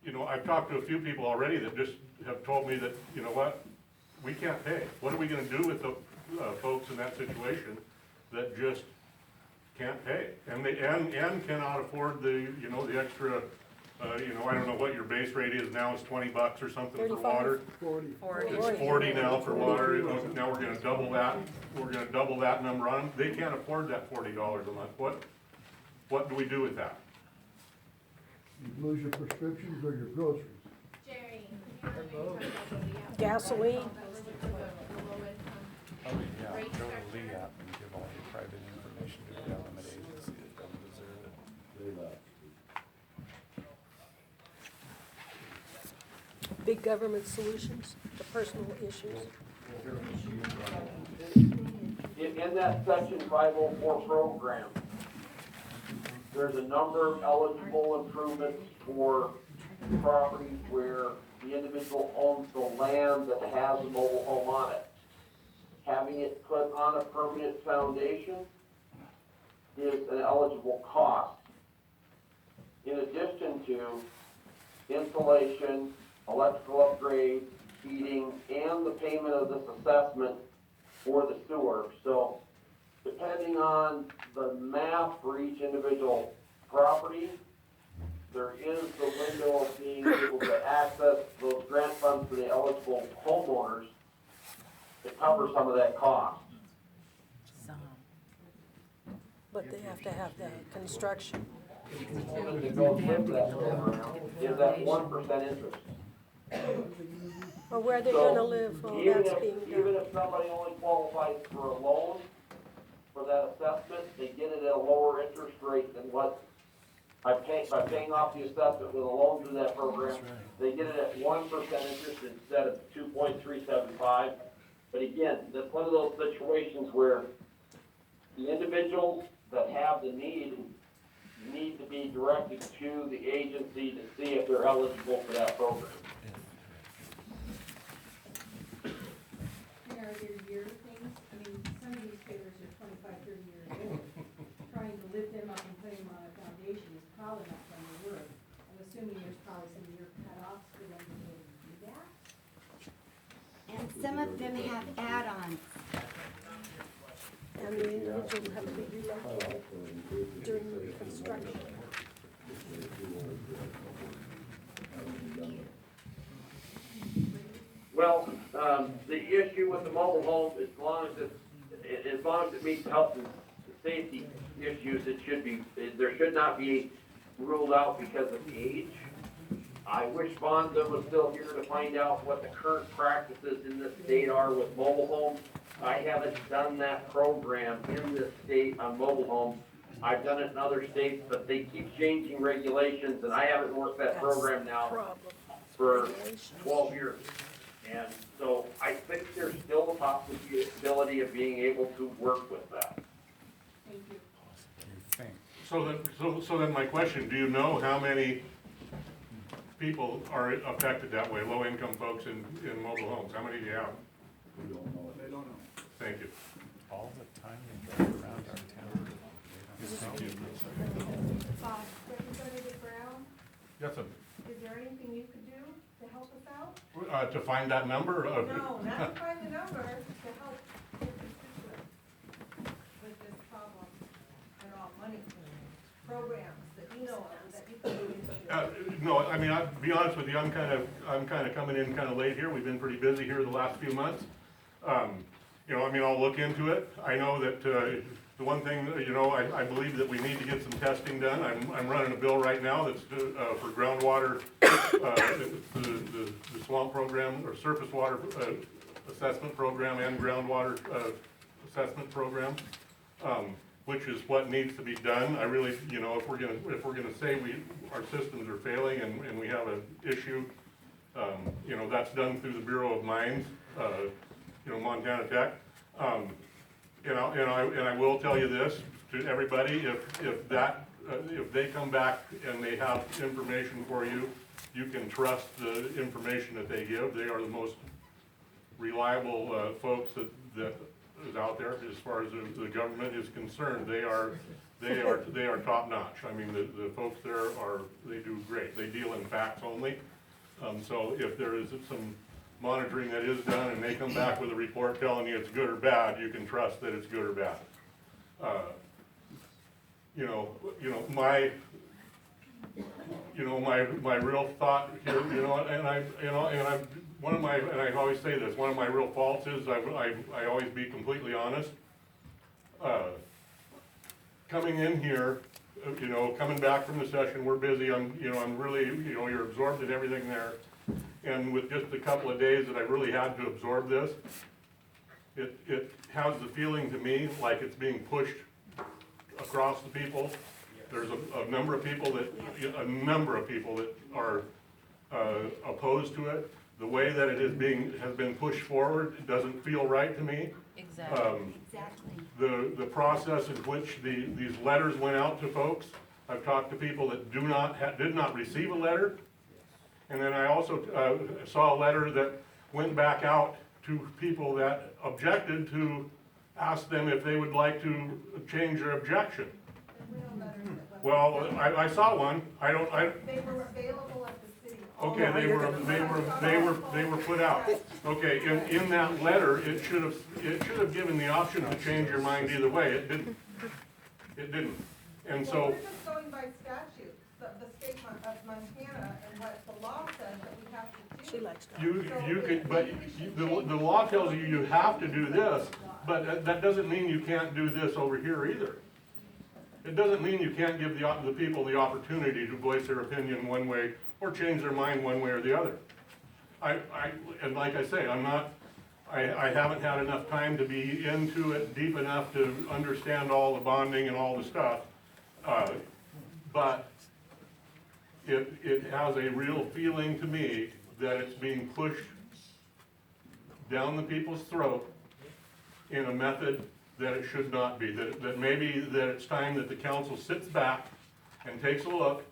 you know, I've talked to a few people already that just have told me that, you know what, we can't pay. What are we gonna do with the, folks in that situation that just can't pay? And they, and cannot afford the, you know, the extra, you know, I don't know what your base rate is now, it's $20 or something for water. 40. It's 40 now for water, now we're gonna double that number on them. They can't afford that $40 a month. What do we do with that? You lose your prescriptions or your groceries. Jerry, Gasoline. Oh, yeah, go to Lee app and give all your private information to a government agency that don't deserve it. Big government solutions to personal issues. In that section 504 program, there's a number of eligible improvements for properties where the individual owns the land that has a mobile home on it. Having it put on a permanent foundation is an eligible cost. In addition to insulation, electrical upgrade, heating, and the payment of this assessment for the sewer. So depending on the math for each individual property, there is the window of being able to access those grant funds for the eligible homeowners to cover some of that cost. But they have to have the construction. Component that goes with that program is at 1% interest. Or where they're So, gonna live while Even that's being even done. if somebody only qualifies for a loan for that assessment, they get it at a lower interest rate than what by paying off the assessment with a loan through that program. They get it at 1% interest instead of 2.375. But again, that's one of those situations where the individuals that have the need to be directed to the agency to see if they're eligible for that program. Are there year things? I mean, some of these trailers are 25, 30 years old. Trying to lift them up and put them on a foundation is probably not going to work. I'm assuming there's probably some year cutoffs for them to be able to do that. And some of them have add-ons. And the individual will have to be relocated during the construction. Well, the issue with the mobile home, as long as it meets health and safety issues, there should not be ruled out because of age. I wish Bonza was still here to find out what the current practices in this state are with mobile homes. I haven't done that program in this state on mobile homes. I've done it in other states, but they keep changing regulations, and I haven't worked that program now Problem. for 12 years. And so I think there's still a possibility of being able to work with that. Thank you. You think? So then my question, do you know how many people are affected that way, low-income folks in mobile homes? How many do you have? We don't know. They don't know. Thank you. All the time you drive around our town. Thank you. Representative Brown, Yes, sir. is there anything you could do to help us out? To find that number of. No, not to find the number, to help the constituents with this problem and all money programs that you know of that you can do into. No, I mean, I'll be honest with you, I'm kind of coming in kind of late here. We've been pretty busy here the last few months. You know, I mean, I'll look into it. I know that, the one thing, you know, I believe that we need to get some testing done. I'm running a bill right now that's, for groundwater, the swamp program, or surface water, assessment program and groundwater, assessment program. Which is what needs to be done. I really, you know, if we're gonna say our systems are failing and we have an issue, you know, that's done through the Bureau of Mines, you know, Montana Tech. You know, and I will tell you this to everybody: if they come back and they have information for you, you can trust the information that they give. They are the most reliable folks that is out there, as far as the government is concerned. They are top notch. I mean, the folks there they do great. They deal in facts only. So if there is some monitoring that is done and they come back with a report telling you it's good or bad, you can trust that it's good or bad. My real thought here, and I always say this, one of my real faults is I always be completely honest. Coming in here, coming back from the session, we're busy, I'm really, you're absorbed in everything there. And with just a couple of days that I really had to absorb this, it has the feeling to me like it's being pushed across the people. There's a number of people that are opposed to it. The way that it has been pushed forward, it doesn't feel right to me. Exactly. The process in which these letters went out to folks, I've talked to people that did not receive a letter. And then I also saw a letter that went back out to people that objected, to ask them if they would like to change their objection. Well, I saw one. They were available at the city. Okay, they were put out. Okay, in that letter, it should have given the option to change your mind either way. It didn't. And Well, so, we're just going by statute, the state of Montana and what the law says that we have to do. She likes to. you could, but the law tells you you have to do this, but that doesn't mean you can't do this over here either. It doesn't mean you can't give the people the opportunity to voice their opinion one way or change their mind one way or the other. And like I say, I haven't had enough time to be into it deep enough to understand all the bonding and all the stuff. But it has a real feeling to me that it's being pushed down the people's throat in a method that it should not be. That maybe that it's time that the council sits back and takes a look.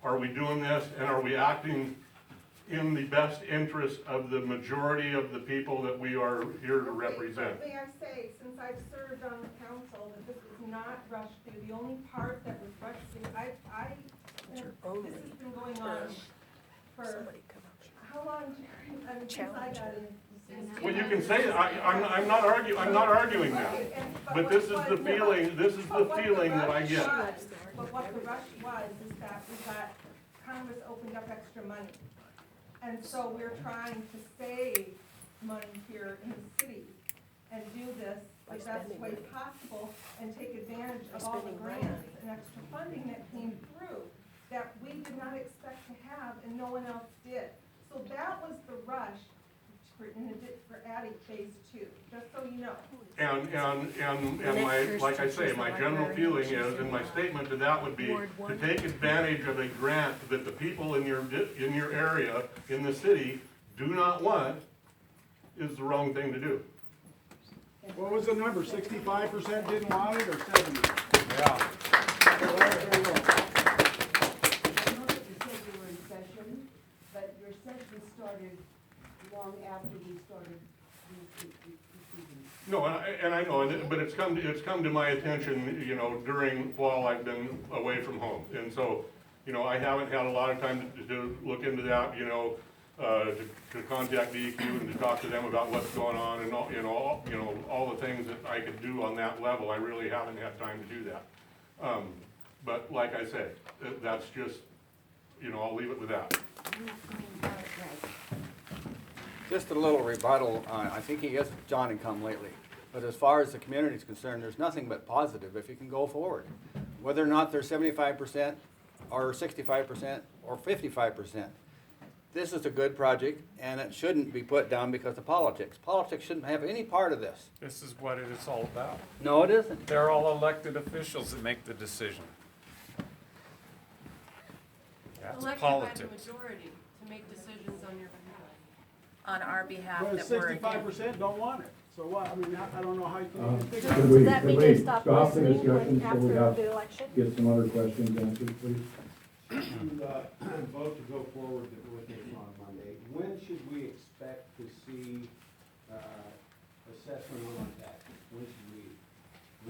Are we doing this, and are we acting in the best interest of the majority of the people that we are here to represent? May I say, since I've served on the council, that this was not rushed through. The only part that was rushed through, this has been going on for, how long, Jerry? I mean, since I got in. Well, you can say that. I'm not arguing that. But this is the feeling, that I get. But what the rush was is that Congress opened up extra money. And so we're trying to save money here in the city and do this the best way possible and take advantage of all the grants and extra funding that came through that we did not expect to have and no one else did. So that was the rush for adding phase 2, just so you know. And like I say, my general feeling is, and my statement to that would be, to take advantage of a grant that the people in your area, in the city, do not want, is the wrong thing to do. What was the number, 65% didn't want it, or 70? Yeah. I know that you said you were in session, but your session started long after we started the proceedings. No, and I know, but it's come to my attention, during, while I've been away from home. And so, I haven't had a lot of time to look into that, to contact DEQ and to talk to them about what's going on and all the things that I could do on that level. I really haven't had time to do that. But like I said, that's just, I'll leave it with that. Just a little rebuttal. I think he has John and come lately. But as far as the community is concerned, there's nothing but positive if you can go forward. Whether or not they're 75% or 65% or 55%. This is a good project, and it shouldn't be put down because of politics. Politics shouldn't have any part of this. This is what it is all about. No, it isn't. They're all elected officials that make the decision. That's Elected by politics. the majority to make decisions on your behalf. On our behalf But that we're. 65% don't want it. So what, I mean, I don't know how you can even figure Could it. we, Does that could mean we they stop stop the listening discussion so we after have, the election? get some other questions answered, please? Vote to go forward with this on Monday. When should we expect to see assessment on that? When should we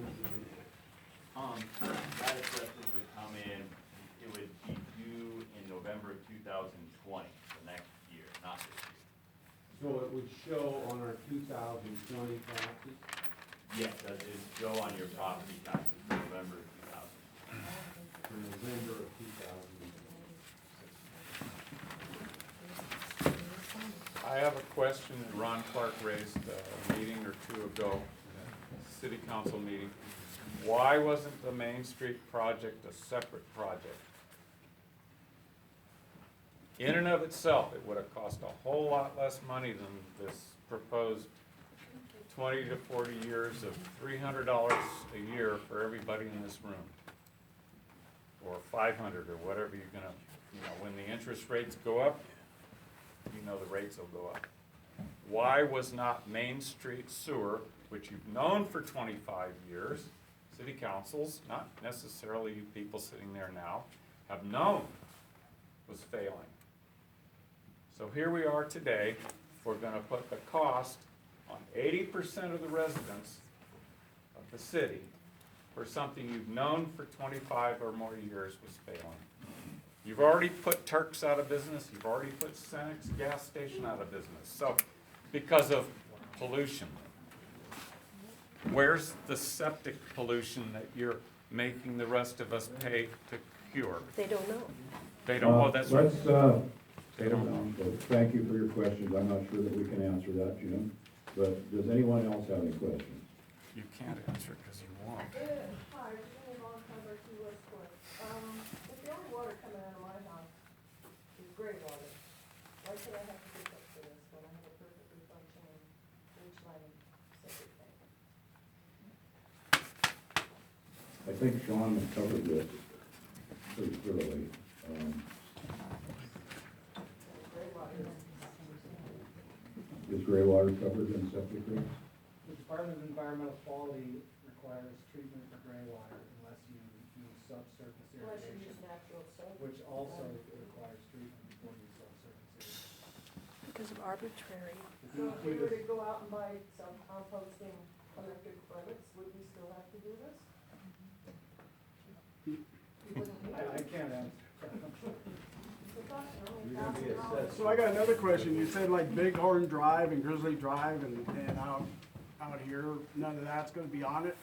enact? That assessment would come in, it would be due in November of 2020, the next year, not this year. So it would show on our 2020 taxes? Yes, that is show on your property taxes for November of 2000. For November of 2000. I have a question that Ron Clark raised a meeting or two ago, city council meeting. Why wasn't the Main Street project a separate project? In and of itself, it would have cost a whole lot less money than this proposed 20 to 40 years of $300 a year for everybody in this room. Or 500 or whatever you're gonna, when the interest rates go up, the rates will go up. Why was not Main Street sewer, which you've known for 25 years, city councils, not necessarily you people sitting there now, have known was failing. So here we are today, we're gonna put the cost on 80% of the residents of the city for something you've known for 25 or more years was failing. You've already put Turks out of business, you've already put Senex gas station out of business, so, because of pollution. Where's the septic pollution that you're making the rest of us pay to cure? They don't know. They don't, oh, that's right. They don't know. Thank you for your questions. I'm not sure that we can answer that, Jim. But does anyone else have any questions? You can't answer because you won't. Hi, I'm on number 2 West Court. If the only water coming out of my house is gray water, why should I have to hook up to this when I have a perfectly functioning ridge line septic tank? I think Sean has covered this pretty thoroughly. Is gray water covered in septic tanks? The Department of Environmental Quality requires treatment for gray water unless you use subsurface Unless you irrigation, use natural soap. which also requires treatment before you use subsurface irrigation. Because of arbitrary. So if we were to go out and buy some composting electric permits, would we still have to do this? You wouldn't need I it. can't answer. So I got another question. You said like Bighorn Drive and Grizzly Drive and out here, none of that's gonna be on it?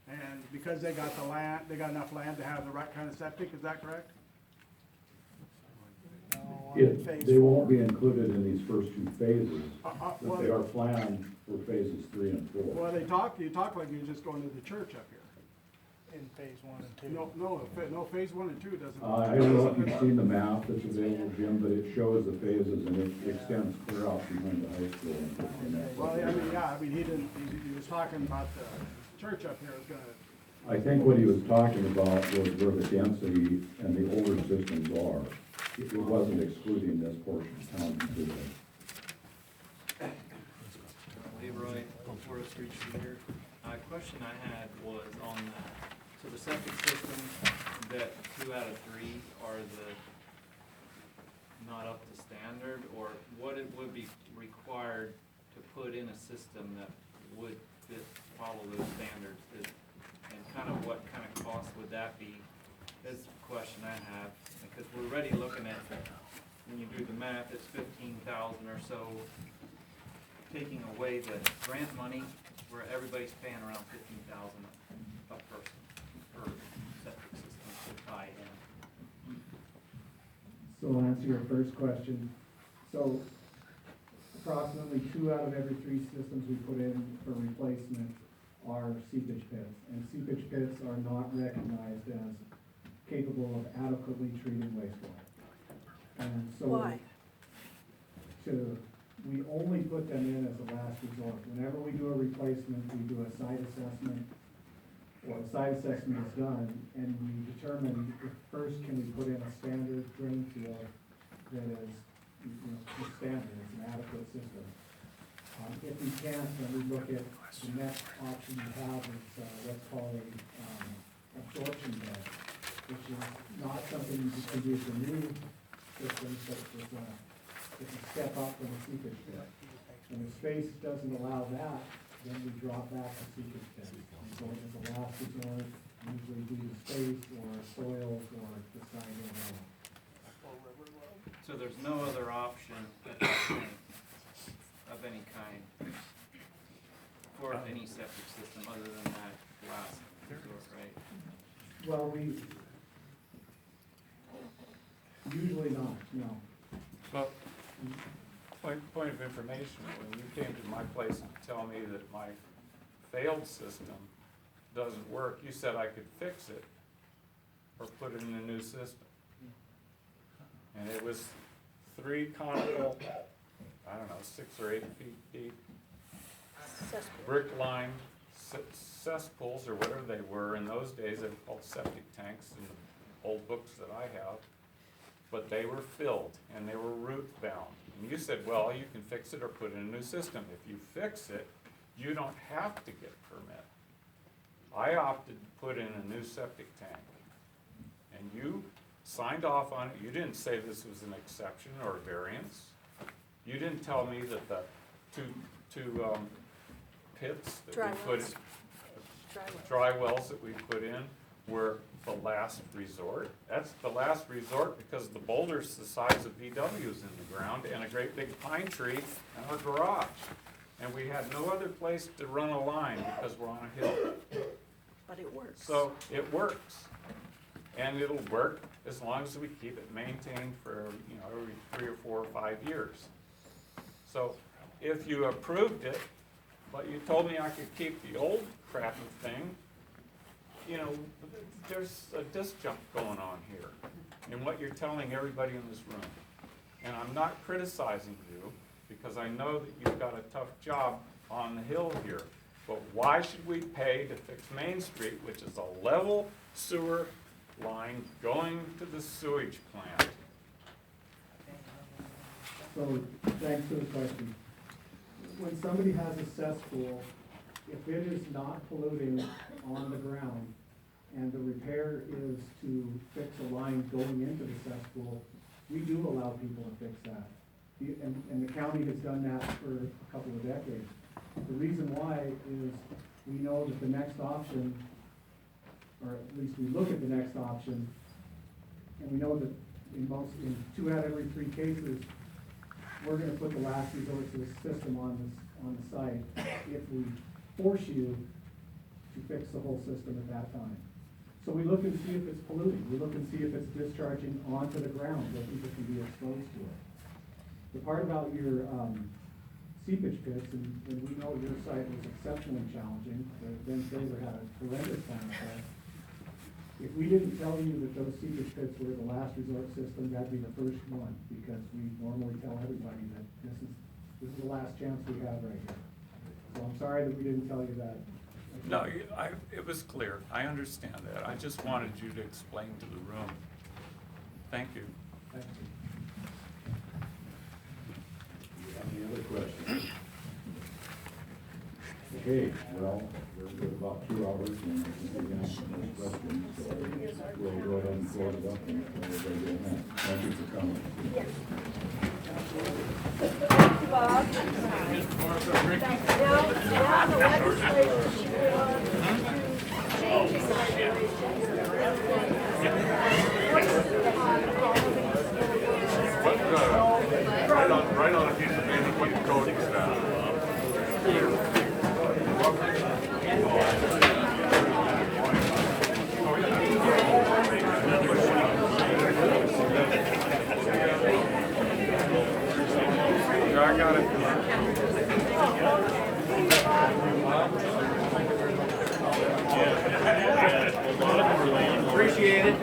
And because they got the land, they got enough land to have the right kind of septic, is that correct? They won't be included in these first two phases, but they Well, are planned for phases 3 and 4. you talk like you're just going to the church up here. In phase 1 and 2. No, phase 1 and 2 doesn't. I don't know if you've seen the map that's available, Jim, but it shows the phases and it extends clear out behind the high school. and that Well, he was talking about the church up here is gonna, I think what he was talking about was where the density and the older systems are. It wasn't excluding this portion of town completely. Hey Roy, Forest Street here. Question I had was on so the septic systems that 2 out of 3 are not up to standard, or what it would be required to put in a system that would follow those standards, and kind of what kind of cost would that be? That's the question I have, because we're already looking at, when you do the math, it's 15,000 or so, taking away the grant money, where everybody's paying around 15,000 a person per septic system to tie in. So I'll answer your first question. So approximately 2 out of every 3 systems we put in for replacement are seepage pits. And seepage pits are not recognized as capable of adequately treating wastewater. And so Why? We only put them in as a last resort. Whenever we do a replacement, we do a site assessment, or a site assessment is done, and we determine if first can we put in a standard drain field that is, just standard, it's an adequate system. If we can't, then we look at the next option we have is what's called a absorption bed, which is not something you can do with a new system, but it's a step up from a seepage pit. And if space doesn't allow that, then we drop back to seepage pits. And so as a last resort, usually due to space or soils or the side of the. So there's no other option at that point of any kind for any septic system other than that last resort, right? Well, we, usually not, no. Well, point of information, when you came to my place to tell me that my failed system doesn't work, you said I could fix it or put in a new system. And it was 3 conical, I don't know, 6 or 8 feet deep, brick lined cesspools or whatever they were. In those days, they were called septic tanks in the old books that I have. But they were filled and they were root bound. And you said, well, you can fix it or put in a new system. If you fix it, you don't have to get a permit. I opted to put in a new septic tank. And you signed off on it. You didn't say this was an exception or a variance. You didn't tell me that the two pits that we put in, dry wells that we put in were the last resort. That's the last resort because the boulder's the size of VW's in the ground and a great big pine tree in our garage. And we had no other place to run a line because we're on a hill. But it works. So it works. And it'll work as long as we keep it maintained for, you know, every 3 or 4 or 5 years. So if you approved it, but you told me I could keep the old crappy thing, you know, there's a disc jump going on here in what you're telling everybody in this room. And I'm not criticizing you because I know that you've got a tough job on the hill here. But why should we pay to fix Main Street, which is a level sewer line going to the sewage plant? So, thanks for the question. When somebody has a cesspool, if it is not polluting on the ground, and the repair is to fix a line going into the cesspool, we do allow people to fix that. And the county has done that for a couple of decades. The reason why is we know that the next option, or at least we look at the next option, and we know that in 2 out of every 3 cases, we're gonna put the last resort to the system on the site if we force you to fix the whole system at that time. So we look and see if it's polluting. We look and see if it's discharging onto the ground where people can be exposed to it. The part about your seepage pits, and we know your site was exceptionally challenging. Ben Fraser had a horrendous time with that. If we didn't tell you that those seepage pits were the last resort system, that'd be the first one, because we normally tell everybody that this is the last chance we have right here. So I'm sorry that we didn't tell you that. No, it was clear. I understand that. I just wanted you to explain to the room. Thank you. Thank you. Any other questions? Okay, well, we're good about 2 hours and we're going to answer those questions, so we'll go ahead and close it up and everybody go home. Thank you for coming. Thank you, Bob. Now the legislature should Right on a piece of paper, put the coding staff. I got it. Appreciate it.